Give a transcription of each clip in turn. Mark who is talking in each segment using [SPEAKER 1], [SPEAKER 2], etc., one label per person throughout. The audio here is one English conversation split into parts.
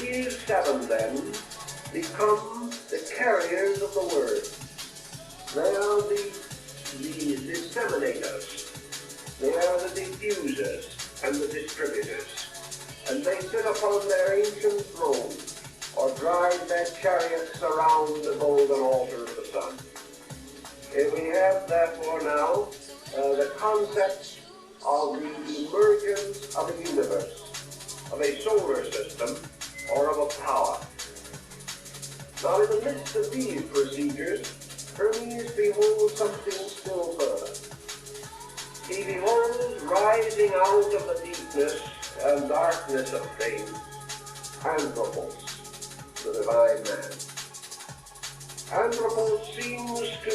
[SPEAKER 1] These seven, then, become the carriers of the word. They are the disseminators. They are the diffusers and the distributors. And they sit upon their ancient thrones, or drive their chariots around the golden altar of the sun. We have, therefore, now the concept of the emergence of a universe, of a solar system, or of a power. Now, in the midst of these procedures, Hermes beholds something still further. He beholds, rising out of the deepness and darkness of things, Anthropos, the divine man. Anthropos seems to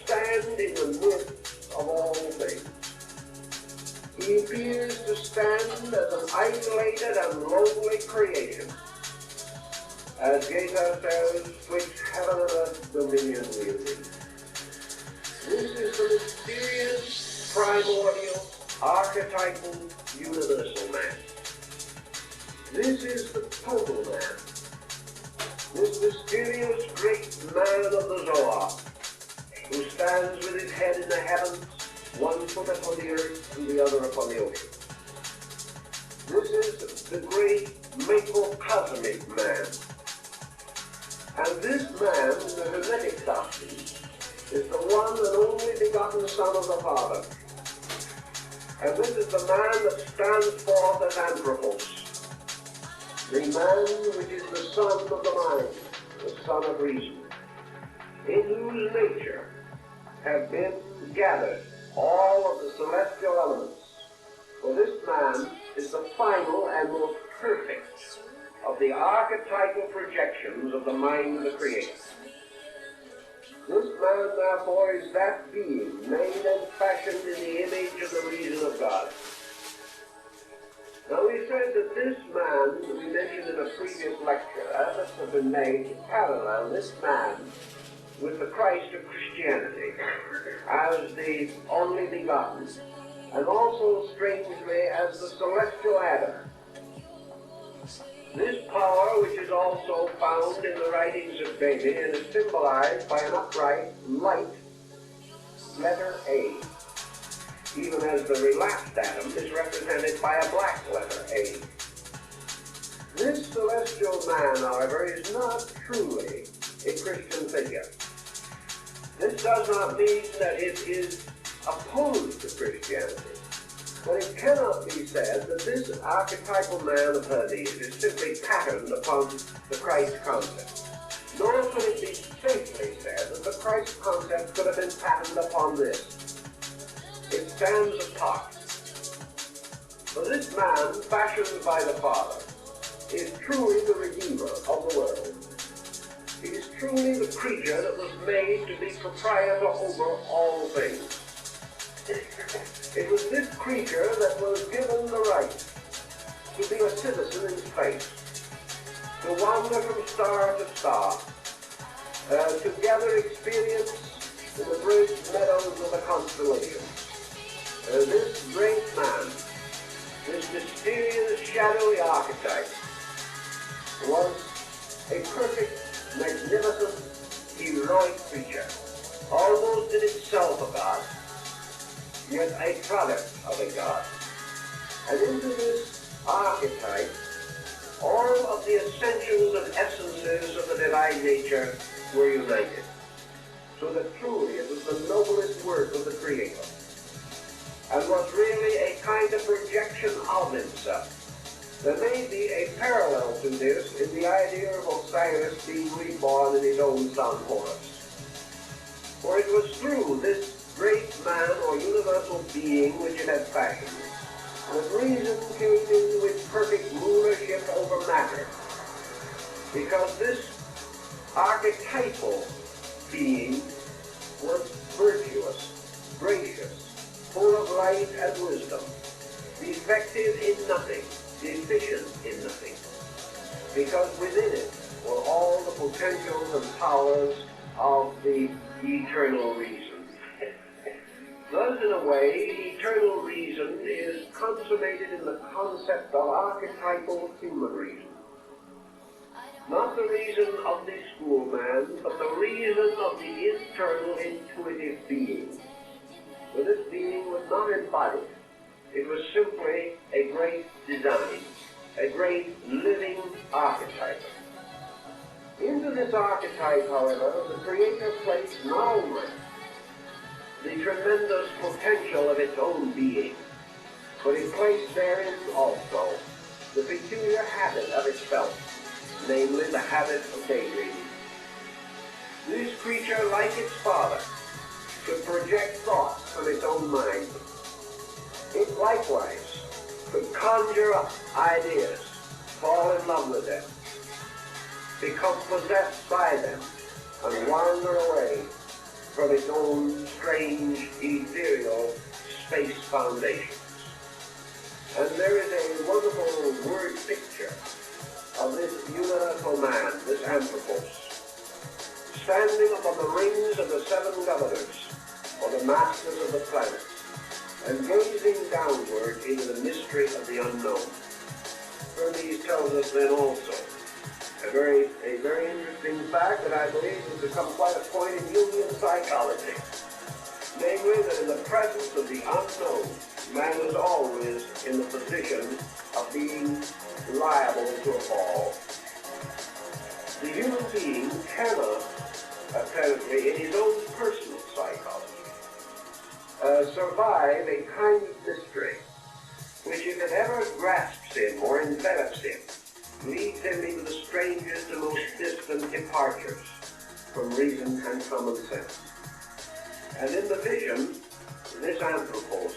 [SPEAKER 1] stand in the midst of all things. He appears to stand as an isolated and lonely creation. As Gaeta says, which heaven and earth dominion wields. This is the mysterious, primordial, archetypal, universal man. This is the total man. This mysterious great man of the Zohar, who stands with his head in the heavens, one foot upon the earth and the other upon the ocean. This is the great macrocosmic man. And this man, in the Hermetic doctrine, is the one and only begotten Son of the Father. And this is the man that stands forth as Anthropos, the man which is the son of the mind, the son of reason, in whose nature have been gathered all of the celestial elements. For this man is the final and most perfect of the archetypal projections of the mind of the Creator. This man, therefore, is that being made and fashioned in the image of the reason of God. Now, we said that this man, we mentioned in a previous lecture, efforts have been made to parallel this man with the Christ of Christianity as the only begotten, and also, strangely, as the celestial Adam. This power, which is also found in the writings of Bede and is symbolized by an upright, light letter A, even as the relapsed Adam is represented by a black letter A. This celestial man, however, is not truly a Christian figure. This does not mean that it is opposed to Christianity. But it cannot be said that this archetypal man of Hermes is simply patterned upon the Christ concept. Nor could it be safely said that the Christ concept could have been patterned upon this. It stands apart. For this man, fashioned by the Father, is truly the Redeemer of the world. He is truly the creature that was made to be proprietor over all things. It was this creature that was given the right to be a citizen in space, to wander from star to star, to gather experience in the great meadows of the constellations. This great man, this mysterious shadowy archetype, was a perfect, magnificent, heroic creature, almost in itself a god, yet a product of a god. And into this archetype, all of the essentials and essences of the divine nature were united. So that truly it was the noblest work of the Creator, and was really a kind of projection of himself. There may be a parallel to this in the idea of Osiris being reborn in his own son Horus. For it was through this great man or universal being which it had fashioned that reason came into its perfect rulership over matter. Because this archetypal being was virtuous, gracious, full of light and wisdom, defective in nothing, deficient in nothing, because within it were all the potentials and powers of the eternal reason. Thus, in a way, eternal reason is consummated in the concept of archetypal human reason. Not the reason of the schoolman, but the reason of the internal intuitive being. For this being was not embodied. It was simply a great design, a great living archetype. Into this archetype, however, the Creator placed not only the tremendous potential of its own being, but it placed therein also the peculiar habit of itself, namely the habit of daydreaming. This creature, like its father, could project thoughts from its own mind. It likewise could conjure up ideas, fall in love with them, become possessed by them, and wander away from its own strange, ethereal space foundations. And there is a wonderful word picture of this universal man, this Anthropos, standing upon the rings of the seven governors, or the masters of the planet, and gazing downward into the mystery of the unknown. Hermes tells us then also a very interesting fact that I believe has become quite a point in Jungian psychology. Namely, that in the presence of the unknown, man is always in the position of being liable to a fall. The human being cannot, apparently, in his own personal psychology, survive a kind of mystery which, if it ever grasps him or envelops him, leads him into the strangest and most distant departures from reason and common sense. And in the vision, this Anthropos,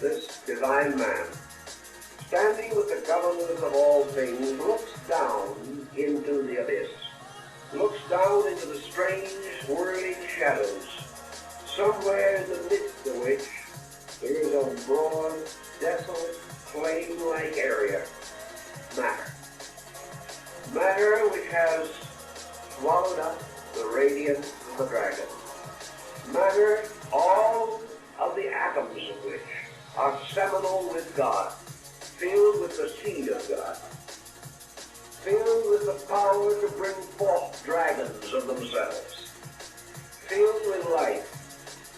[SPEAKER 1] this divine man, standing with the governors of all things, looks down into the abyss, looks down into the strange, whirling shadows, somewhere in the midst of which there is a broad, desolate, flame-like area, matter. Matter which has swallowed up the radiance of the dragon. Matter, all of the atoms of which are seminal with God, filled with the seed of God, filled with the power to bring forth dragons of themselves, filled with life,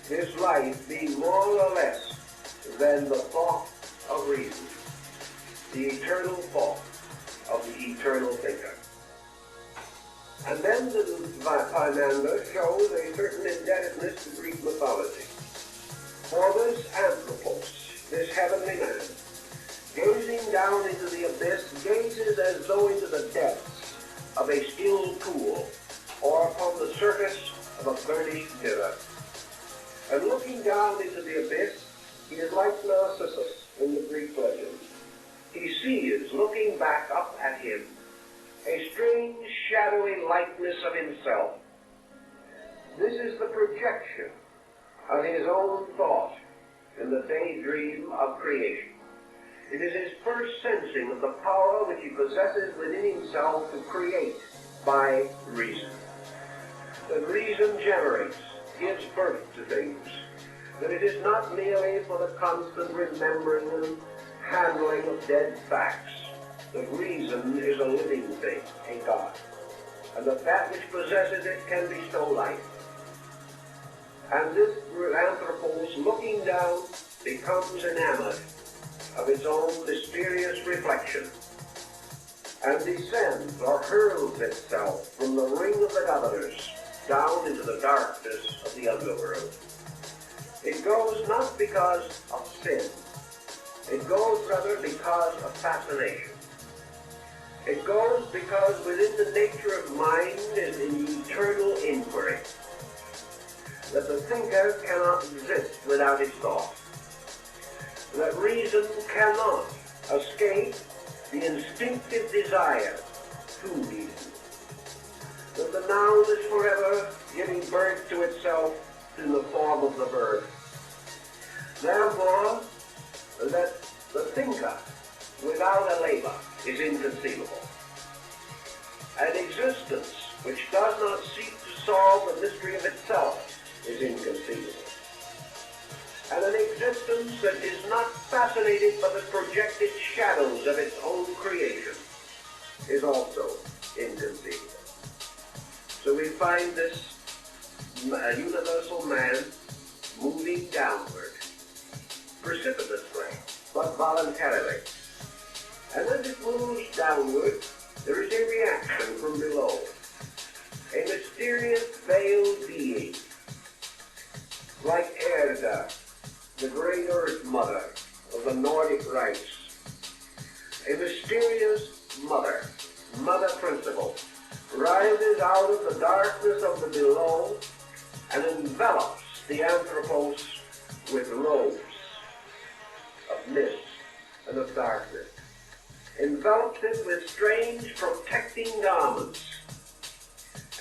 [SPEAKER 1] this life being more or less than the thought of reason, the eternal thought of the eternal thinker. And then the Pynander shows a certain indebtedness to Greek mythology. For this Anthropos, this heavenly man, gazing down into the abyss, gazes as though into the depths of a still pool, or upon the surface of a burnished mirror. And looking down into the abyss, he is like Narcissus in the Greek legend. He sees, looking back up at him, a strange, shadowy likeness of himself. This is the projection of his own thought in the daydream of creation. It is his first sensing of the power which he possesses within himself to create by reason. That reason generates, gives birth to things. That it is not merely for the constant remembering and handling of dead facts. That reason is a living thing, a God. And that which possesses it can bestow life. And this Anthropos, looking down, becomes enamored of its own mysterious reflection, and descends or hurls itself from the ring of the governors down into the darkness of the underworld. It goes not because of sin. It goes rather because of fascination. It goes because within the nature of mind is an eternal inquiry, that the thinker cannot exist without his thought, that reason cannot escape the instinctive desire to reason, that the noun is forever giving birth to itself in the form of the verb. Therefore, that the thinker without a labor is inconceivable. An existence which does not seek to solve the mystery of itself is inconceivable. And an existence that is not fascinated by the projected shadows of its own creation is also inconceivable. So we find this universal man moving downward, precipitously, but voluntarily. And as it moves downward, there is a reaction from below. A mysterious veiled being, like Erda, the great earth mother of the Nordic rites. A mysterious mother, mother principle, rises out of the darkness of the below and envelops the anthropos with robes of mist and of darkness. Envelops it with strange protecting garments.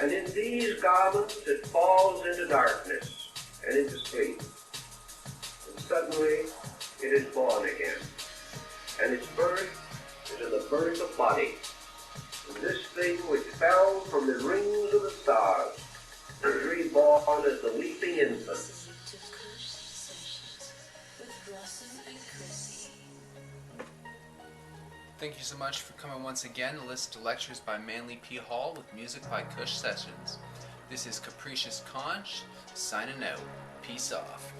[SPEAKER 1] And in these garments it falls into darkness and into sleep. And suddenly it is born again. And its birth is in the birth of body. And this thing which fell from the rings of the stars is reborn as the weeping infant.
[SPEAKER 2] Thank you so much for coming once again to listen to lectures by Manly P. Hall with music by Kush Sessions. This is Capricious Conch, signing out. Peace off.